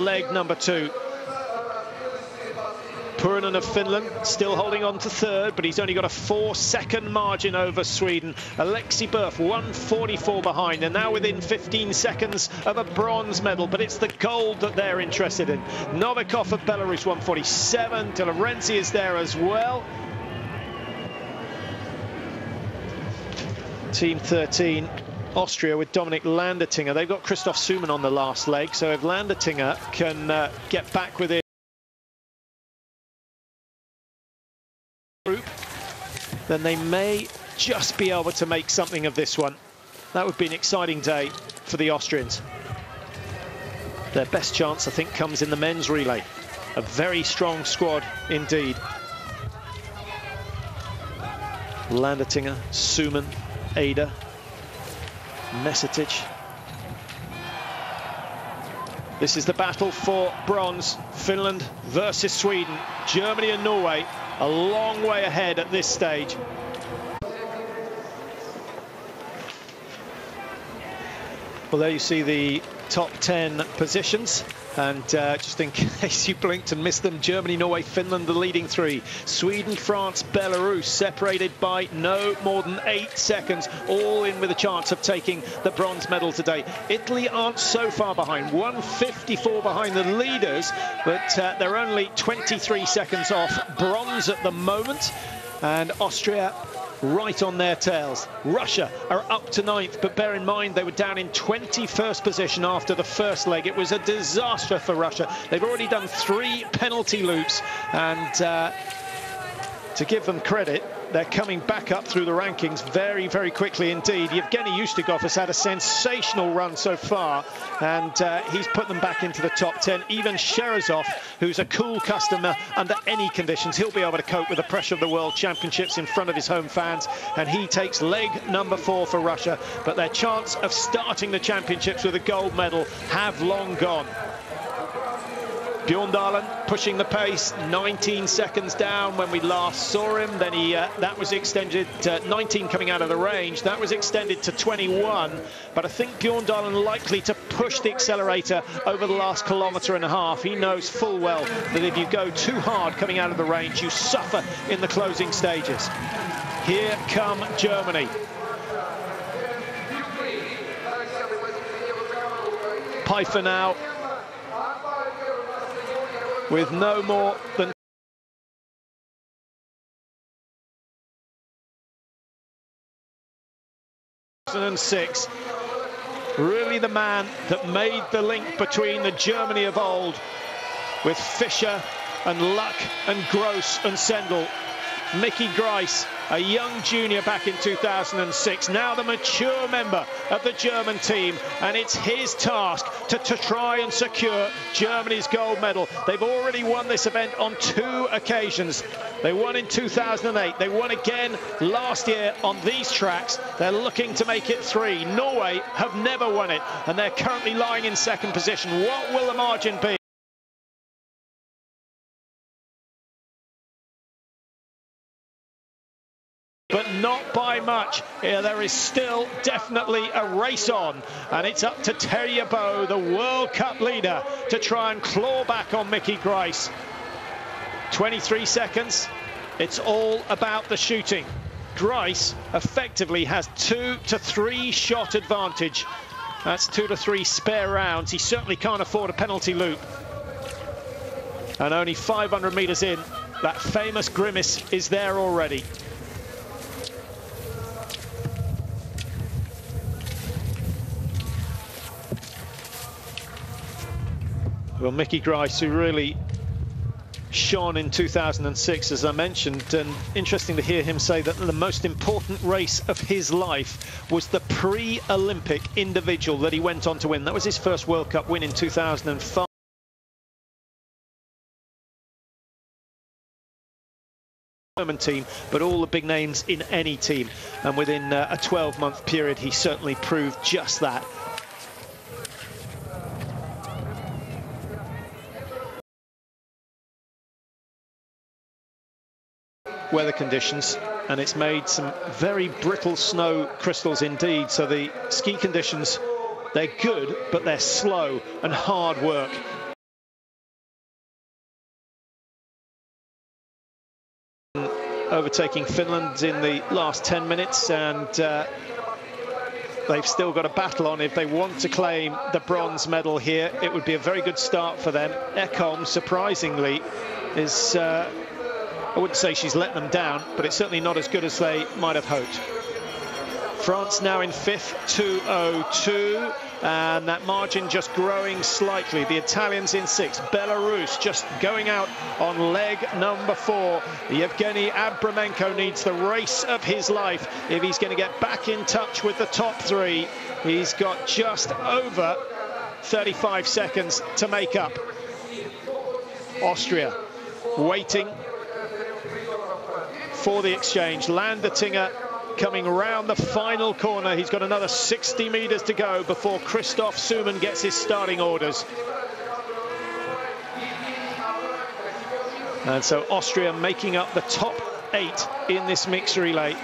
leg number 2. Purinen of Finland still holding on to third, but he's only got a 4-second margin over Sweden. Alexi Burf 1:44 behind, and now within 15 seconds of a bronze medal, but it's the gold that they're interested in. Novikov of Belarus 1:47, De Lorenzi is there as well. Team 13, Austria with Dominik Landertinger. They've got Christoph Suman on the last leg, so if Landertinger can get back within group, then they may just be able to make something of this one. That would be an exciting day for the Austrians. Their best chance, I think, comes in the men's relay. A very strong squad indeed. Landertinger, Suman, Ada, Mesetic. This is the battle for bronze. Finland versus Sweden. Germany and Norway a long way ahead at this stage. Well, there you see the top 10 positions. And just in case you blinked and missed them, Germany, Norway, Finland, the leading 3. Sweden, France, Belarus, separated by no more than 8 seconds, all in with a chance of taking the bronze medal today. Italy aren't so far behind, 1:54 behind the leaders, but they're only 23 seconds off bronze at the moment. And Austria right on their tails. Russia are up to 9th, but bear in mind they were down in 21st position after the first leg. It was a disaster for Russia. They've already done 3 penalty loops, and to give them credit, they're coming back up through the rankings very, very quickly indeed. Yevgeny Ustikov has had a sensational run so far, and he's put them back into the top 10. Even Sherazov, who's a cool customer under any conditions, he'll be able to cope with the pressure of the World Championships in front of his home fans, and he takes leg number 4 for Russia. But their chance of starting the championships with a gold medal have long gone. Bjorndalen pushing the pace, 19 seconds down when we last saw him. Then that was extended to 19 coming out of the range. That was extended to 21. But I think Bjorndalen likely to push the accelerator over the last kilometre and a half. He knows full well that if you go too hard coming out of the range, you suffer in the closing stages. Here come Germany. Pfeiffer now with no more than (2006), really the man that made the link between the Germany of old with Fischer and Luck and Gross and Sendel. Mickey Grice, a young junior back in 2006, now the mature member of the German team, and it's his task to try and secure Germany's gold medal. They've already won this event on 2 occasions. They won in 2008, they won again last year on these tracks. They're looking to make it 3. Norway have never won it, and they're currently lying in 2nd position. What will the margin be? But not by much. Yeah, there is still definitely a race on, and it's up to Terje Boe, the World Cup leader, to try and claw back on Mickey Grice. 23 seconds. It's all about the shooting. Grice effectively has 2 to 3 shot advantage. That's 2 to 3 spare rounds. He certainly can't afford a penalty loop. And only 500 meters in, that famous grimace is there already. Well, Mickey Grice, who really shone in 2006, as I mentioned, and interesting to hear him say that the most important race of his life was the pre-Olympic individual that he went on to win. That was his first World Cup win in 2005. German team, but all the big names in any team, and within a 12-month period he certainly proved just that. Weather conditions, and it's made some very brittle snow crystals indeed, so the ski conditions, they're good, but they're slow and hard work. overtaking Finland in the last 10 minutes, and they've still got a battle on. If they want to claim the bronze medal here, it would be a very good start for them. Ekholm, surprisingly, is, I wouldn't say she's let them down, but it's certainly not as good as they might have hoped. France now in 5th, 2:02, and that margin just growing slightly. The Italians in 6th, Belarus just going out on leg number 4. Yevgeny Abramenko needs the race of his life if he's going to get back in touch with the top 3. He's got just over 35 seconds to make up. Austria waiting for the exchange. Landertinger coming round the final corner. He's got another 60 meters to go before Christoph Suman gets his starting orders. And so Austria making up the top 8 in this mixed relay.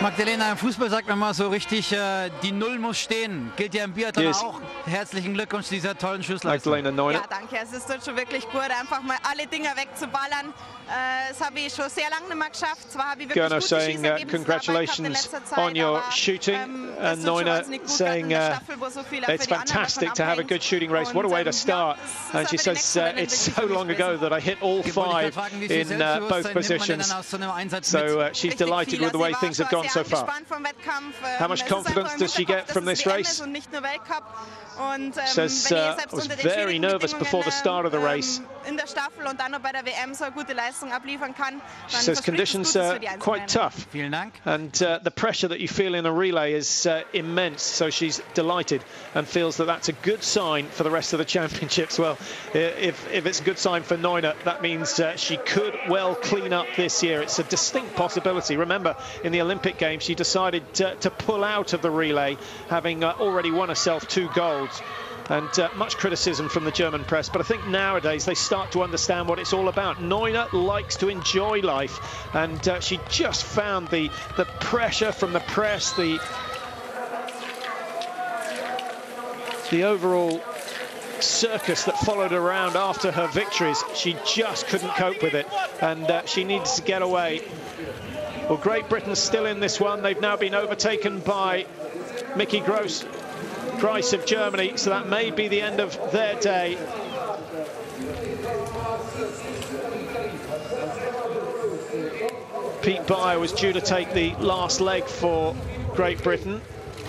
Magdalena, im Fußball sagt man mal so richtig, die Null muss stehen. Gilt ja im Biathlon auch. Herzlichen Glückwunsch zu dieser tollen Schussleistung. Magdalena Neuner. Ja, danke. Es ist schon wirklich gut, einfach mal alle Dinge wegzuballern. Das habe ich schon sehr lange nicht mehr geschafft. Zwar habe ich wirklich gute saying congratulations on your shooting, and Neuner saying it's fantastic to have a good shooting race. What a way to start. And she says it's so long ago that I hit all 5 in both positions. So she's delighted with the way things have gone so far. How much confidence does she get from this race? Says I was very nervous before the start of the race. She says conditions are quite tough, and the pressure that you feel in a relay is immense, so she's delighted and feels that that's a good sign for the rest of the championships. Well, if it's a good sign for Neuner, that means she could well clean up this year. It's a distinct possibility. Remember, in the Olympic Games, she decided to pull out of the relay, having already won herself 2 golds. And much criticism from the German press, but I think nowadays they start to understand what it's all about. Neuner likes to enjoy life, and she just found the pressure from the press, the overall circus that followed around after her victories. She just couldn't cope with it, and she needs to get away. Well, Great Britain's still in this one. They've now been overtaken by Mickey Grice of Germany, so that may be the end of their day. Pete Beyer was due to take the last leg for Great Britain.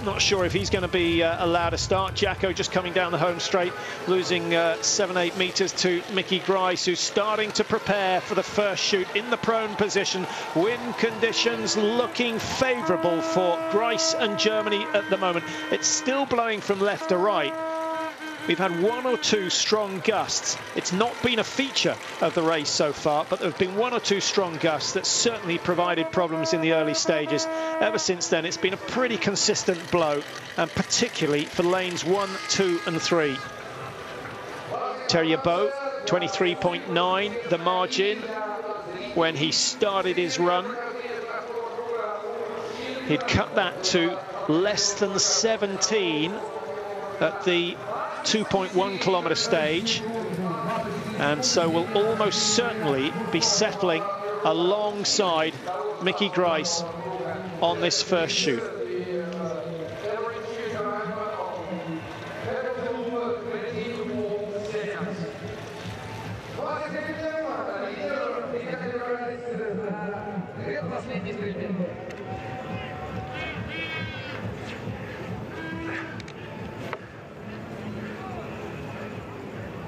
Not sure if he's going to be allowed to start. Jacko just coming down the home straight, losing 7-8 meters to Mickey Grice, who's starting to prepare for the first shoot in the prone position. Wind conditions looking favourable for Grice and Germany at the moment. It's still blowing from left to right. We've had 1 or 2 strong gusts. It's not been a feature of the race so far, but there have been 1 or 2 strong gusts that certainly provided problems in the early stages. Ever since then, it's been a pretty consistent blow, and particularly for lanes 1, 2 and 3. Terje Boe, 23.9, the margin when he started his run. He'd cut that to less than 17 at the 2.1 kilometre stage, and so will almost certainly be settling alongside Mickey Grice on this first shoot.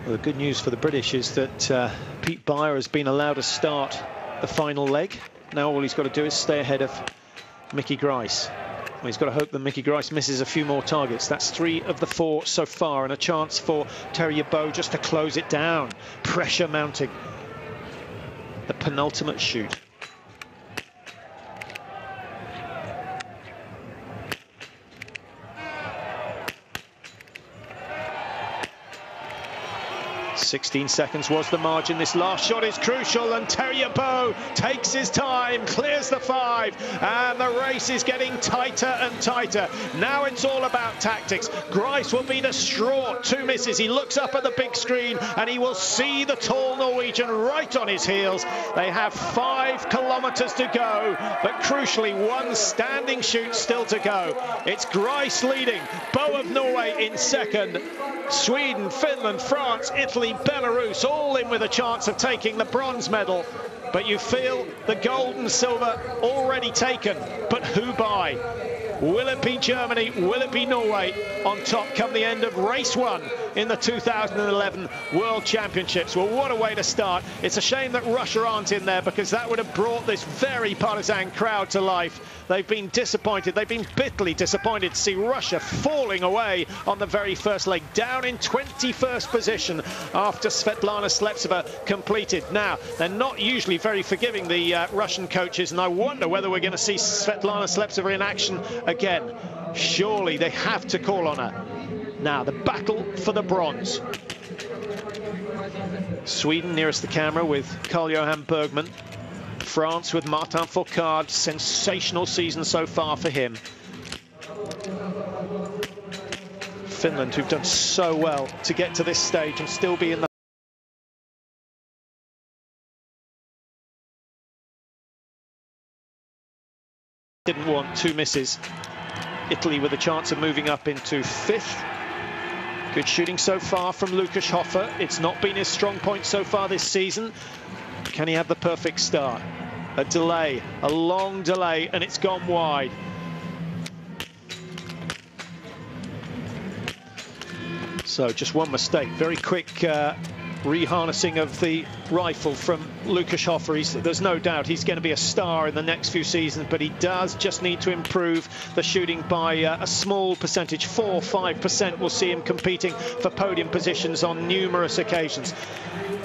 Well, the good news for the British is that Pete Beyer has been allowed to start the final leg. Now all he's got to do is stay ahead of Mickey Grice. Well, he's got to hope that Mickey Grice misses a few more targets. That's 3 of the 4 so far, and a chance for Terje Boe just to close it down. Pressure mounting. The penultimate shoot. 16 seconds was the margin. This last shot is crucial, and Theriault takes his time, clears the 5, and the race is getting tighter and tighter. Now it's all about tactics. Grice will be distraught. 2 misses. He looks up at the big screen and he will see the tall Norwegian right on his heels. They have 5 kilometers to go, but crucially 1 standing shoot still to go. It's Grice leading, Bo of Norway in second. Sweden, Finland, France, Italy, Belarus, all in with a chance of taking the bronze medal. But you feel the gold and silver already taken. But who by? Will it be Germany? Will it be Norway on top come the end of race 1 in the 2011 World Championships? Well, what a way to start. It's a shame that Russia aren't in there, because that would have brought this very partisan crowd to life. They've been disappointed. They've been bitterly disappointed to see Russia falling away on the very first leg, down in 21st position after Svetlana Sleptseva completed. Now, they're not usually very forgiving, the Russian coaches, and I wonder whether we're going to see Svetlana Sleptseva in action again. Surely they have to call on her. Now, the battle for the bronze. Sweden nearest the camera with Carl-Johan Bergman. France with Martin Fourcade. Sensational season so far for him. Finland, who've done so well to get to this stage and still be in the didn't want 2 misses. Italy with a chance of moving up into 5th. Good shooting so far from Lukas Hofer. It's not been his strong point so far this season. Can he have the perfect start? A delay, a long delay, and it's gone wide. So just 1 mistake. Very quick reharnessing of the rifle from Lukas Hofer. There's no doubt he's going to be a star in the next few seasons, but he does just need to improve the shooting by a small percentage. 4-5% will see him competing for podium positions on numerous occasions.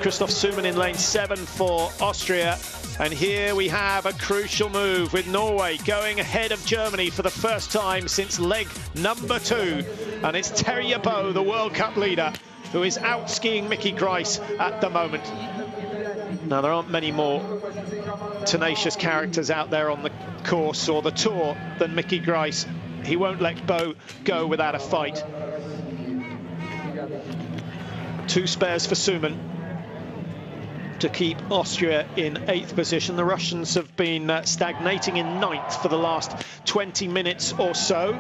Christoph Suman in lane 7 for Austria. And here we have a crucial move with Norway going ahead of Germany for the first time since leg number 2. And it's Theriault, the World Cup leader, who is out skiing Mickey Grice at the moment. Now, there aren't many more tenacious characters out there on the course or the tour than Mickey Grice. He won't let Bo go without a fight. 2 spares for Suman to keep Austria in 8th position. The Russians have been stagnating in 9th for the last 20 minutes or so.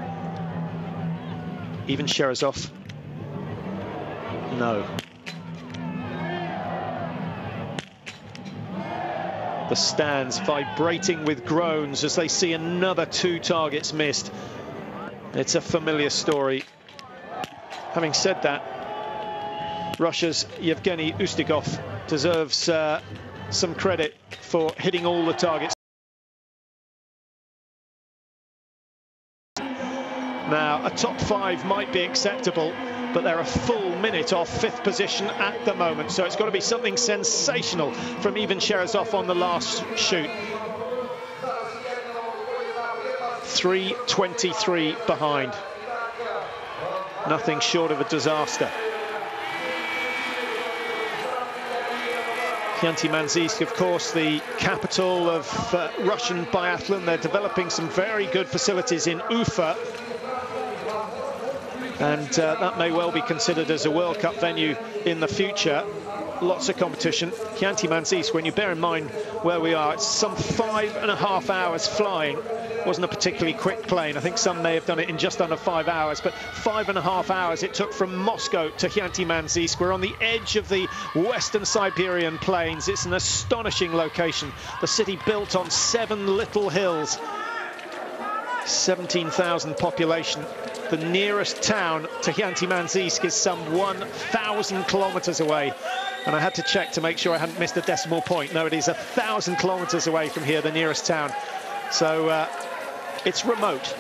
Even Sherazov. No. The stands vibrating with groans as they see another 2 targets missed. It's a familiar story. Having said that, Russia's Yevgeny Ustikov deserves some credit for hitting all the targets. Now, a top 5 might be acceptable, but they're a full minute off 5th position at the moment, so it's got to be something sensational from Ivan Sherazov on the last shoot. 3:23 behind. Nothing short of a disaster. Khanty-Mansijsk, of course, the capital of Russian biathlon. They're developing some very good facilities in Ufa. And that may well be considered as a World Cup venue in the future. Lots of competition. Khanty-Mansijsk, when you bear in mind where we are, it's some 5.5 hours flying. Wasn't a particularly quick plane. I think some may have done it in just under 5 hours, but 5.5 hours it took from Moscow to Khanty-Mansijsk. We're on the edge of the western Siberian plains. It's an astonishing location. The city built on 7 little hills. 17,000 population. The nearest town to Khanty-Mansijsk is some 1,000 kilometers away. And I had to check to make sure I hadn't missed a decimal point. No, it is 1,000 kilometers away from here, the nearest town. So it's remote.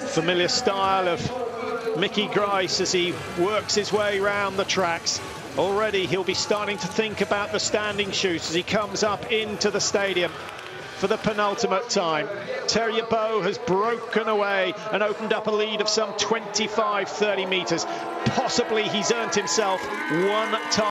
Familiar style of Mickey Grice as he works his way round the tracks. Already he'll be starting to think about the standing chutes as he comes up into the stadium for the penultimate time. Terje Boe has broken away and opened up a lead of some 25-30 metres. Possibly he's earned himself one time.